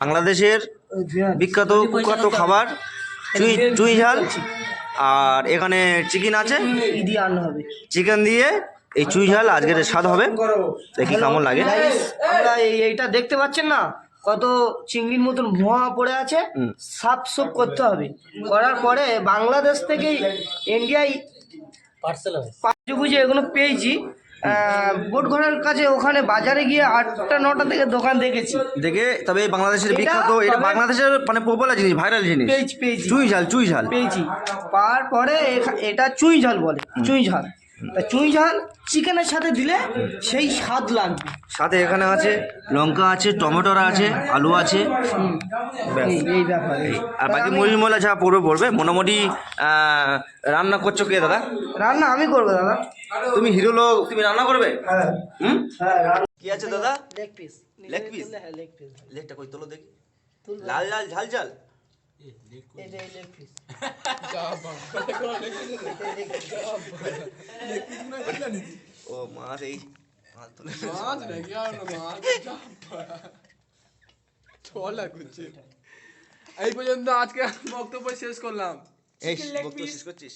বাংলাদেশের বিখ্যাত কুখ্যাত খাবার চুই ঝাল। আর এখানে চিকেন আছে, চিকেন দিয়ে এই চুই ঝাল আজকের স্বাদ হবে। দেখি কেমন লাগে। আমরা এইটা দেখতে পাচ্ছেন না, কত চিংড়ির মতন ভুয়া পড়ে আছে, সাফ সুফ করতে হবে। করার পরে বাংলাদেশ থেকে ইন্ডিয়ায় পার্সেল বুঝে এগুলো পেয়েছি। বোট ঘরের কাছে ওখানে বাজারে গিয়ে 8টা 9টা থেকে দোকান দেখেছি। দেখে তবে বাংলাদেশের বিখ্যাত, এটা বাংলাদেশের মানে পপুলার জিনিস, ভাইরাল জিনিস পেয়েছি চুই ঝাল। চুই ঝাল পেয়েছি। তারপরে এটা চুই ঝাল বলে, চুই ঝাল। তা চুই ঝাল চিকেনের সাথে দিলে সেই স্বাদ লাগবে। সাথে এখানে আছে লঙ্কা আছে, টমেটোর আছে, আলু আছে, এই ব্যাপার। আর বাকি মরিচ মশলা যা পড়বে পড়বে। মোটামুটি রান্না করছো কে দাদা? রান্না আমি করবো দাদা। তুমি হিরো লোক, তুমি রান্না করবে? হুম, হ্যাঁ। কি আছে দাদা? Leg piece. Leg piece? হ্যাঁ, লেগ পিস। লেগটা কই তোলো দেখি। লাল লাল ঝাল ঝাল। এই যে লেগ পিস। ও মাছ, এই এই পর্যন্ত আজকে বক্তব্য শেষ করলাম। এই বক্তব্য শেষ করছিস?